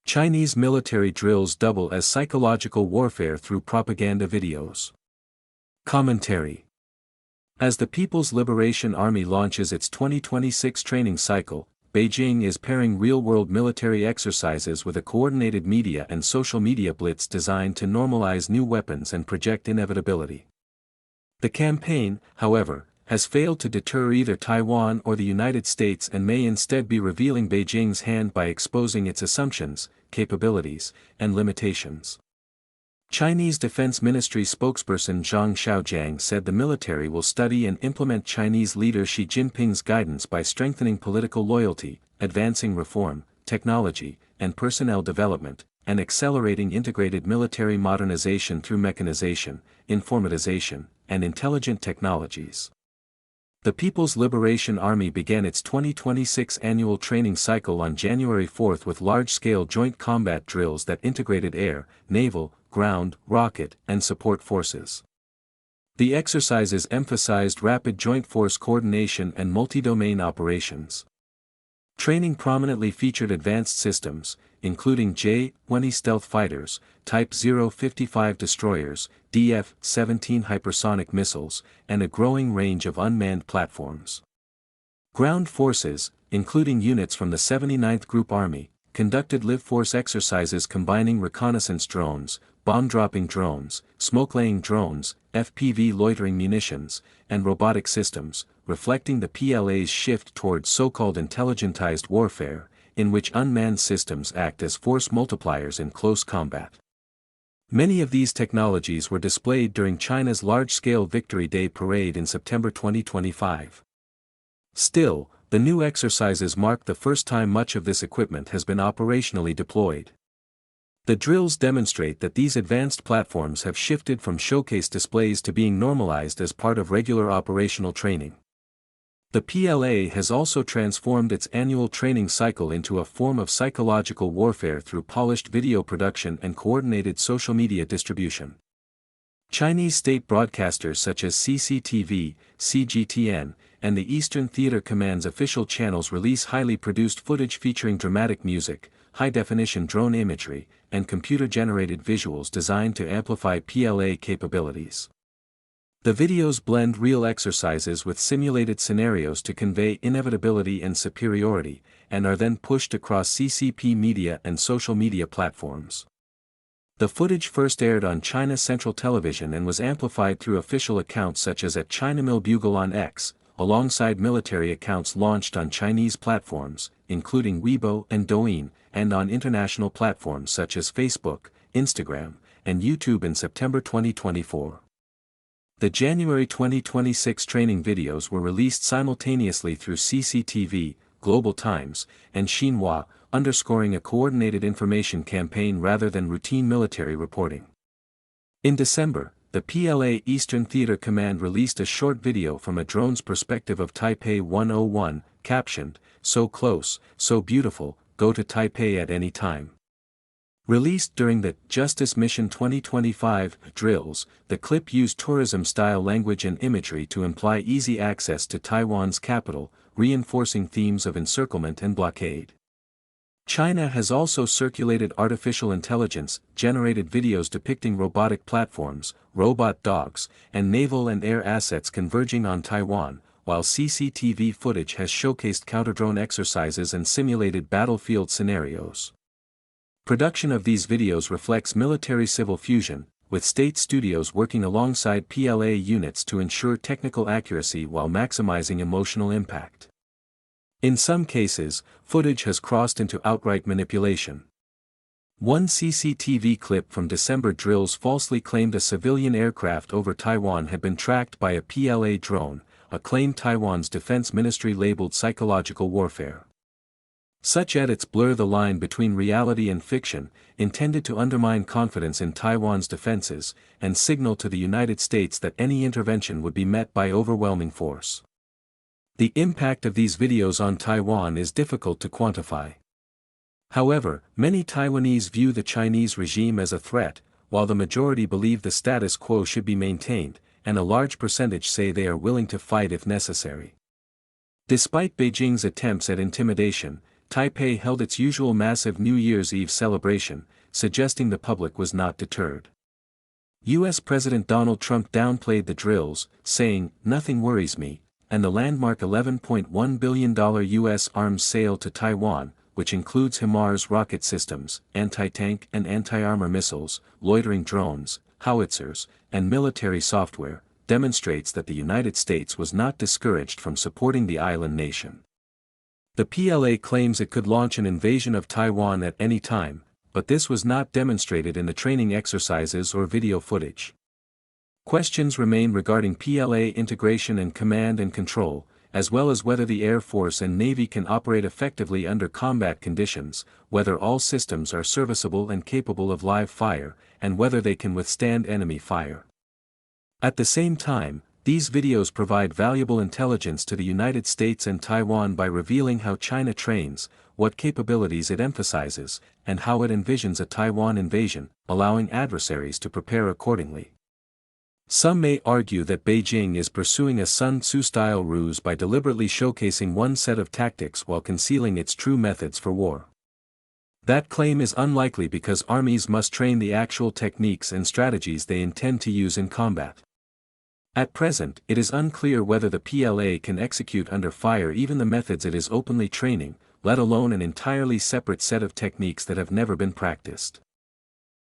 Chinese military drills double as psychological warfare through propaganda videos. Commentary. As the People's Liberation Army launches its 2026 training cycle, Beijing is pairing real-world military exercises with a coordinated media and social media blitz designed to normalize new weapons and project inevitability. The campaign, however, has failed to deter either Taiwan or the United States and may instead be revealing Beijing's hand by exposing its assumptions, capabilities, and limitations. Chinese Defense Ministry spokesperson Zhang Xiaojiang said the military will study and implement Chinese leader Xi Jinping's guidance by strengthening political loyalty, advancing reform, technology, and personnel development, and accelerating integrated military modernization through mechanization, informatization, and intelligent technologies. The People's Liberation Army began its 2026 annual training cycle on January 4 with large-scale joint combat drills that integrated air, naval, ground, rocket, and support forces. The exercises emphasized rapid joint force coordination and multi-domain operations. Training prominently featured advanced systems, including J-20 stealth fighters, Type 055 destroyers, DF-17 hypersonic missiles, and a growing range of unmanned platforms. Ground forces, including units from the 79th Group Army, conducted live force exercises combining reconnaissance drones, bomb-dropping drones, smoke-laying drones, FPV loitering munitions, and robotic systems, reflecting the PLA's shift towards so-called intelligentized warfare, in which unmanned systems act as force multipliers in close combat. Many of these technologies were displayed during China's large-scale Victory Day parade in September 2025. Still, the new exercises mark the first time much of this equipment has been operationally deployed. The drills demonstrate that these advanced platforms have shifted from showcase displays to being normalized as part of regular operational training. The PLA has also transformed its annual training cycle into a form of psychological warfare through polished video production and coordinated social media distribution. Chinese state broadcasters such as CCTV, CGTN, and the Eastern Theater Command's official channels release highly produced footage featuring dramatic music, high-definition drone imagery, and computer-generated visuals designed to amplify PLA capabilities. The videos blend real exercises with simulated scenarios to convey inevitability and superiority, and are then pushed across CCP media and social media platforms. The footage first aired on China Central Television and was amplified through official accounts such as at China Bugle on X, alongside military accounts launched on Chinese platforms, including Weibo and Douyin, and on international platforms such as Facebook, Instagram, and YouTube in September 2024. The January 2026 training videos were released simultaneously through CCTV, Global Times, and Xinhua, underscoring a coordinated information campaign rather than routine military reporting. In December, the PLA Eastern Theater Command released a short video from a drone's perspective of Taipei 101, captioned, "So close, so beautiful, go to Taipei at any time." Released during the Justice Mission 2025 drills, the clip used tourism-style language and imagery to imply easy access to Taiwan's capital, reinforcing themes of encirclement and blockade. China has also circulated artificial intelligence-generated videos depicting robotic platforms, robot dogs, and naval and air assets converging on Taiwan, while CCTV footage has showcased counter-drone exercises and simulated battlefield scenarios. Production of these videos reflects military-civil fusion, with state studios working alongside PLA units to ensure technical accuracy while maximizing emotional impact. In some cases, footage has crossed into outright manipulation. One CCTV clip from December drills falsely claimed a civilian aircraft over Taiwan had been tracked by a PLA drone, a claim Taiwan's defense ministry labeled psychological warfare. Such edits blur the line between reality and fiction, intended to undermine confidence in Taiwan's defenses, and signal to the United States that any intervention would be met by overwhelming force. The impact of these videos on Taiwan is difficult to quantify. However, many Taiwanese view the Chinese regime as a threat, while the majority believe the status quo should be maintained, and a large percentage say they are willing to fight if necessary. Despite Beijing's attempts at intimidation, Taipei held its usual massive New Year's Eve celebration, suggesting the public was not deterred. U.S. President Donald Trump downplayed the drills, saying, "Nothing worries me," and the landmark $11.1 billion U.S. arms sale to Taiwan, which includes HIMARS rocket systems, anti-tank and anti-armor missiles, loitering drones, howitzers, and military software, demonstrates that the United States was not discouraged from supporting the island nation. The PLA claims it could launch an invasion of Taiwan at any time, but this was not demonstrated in the training exercises or video footage. Questions remain regarding PLA integration and command and control, as well as whether the Air Force and Navy can operate effectively under combat conditions, whether all systems are serviceable and capable of live fire, and whether they can withstand enemy fire. At the same time, these videos provide valuable intelligence to the United States and Taiwan by revealing how China trains, what capabilities it emphasizes, and how it envisions a Taiwan invasion, allowing adversaries to prepare accordingly. Some may argue that Beijing is pursuing a Sun Tzu-style ruse by deliberately showcasing one set of tactics while concealing its true methods for war. That claim is unlikely because armies must train the actual techniques and strategies they intend to use in combat. At present, it is unclear whether the PLA can execute under fire even the methods it is openly training, let alone an entirely separate set of techniques that have never been practiced.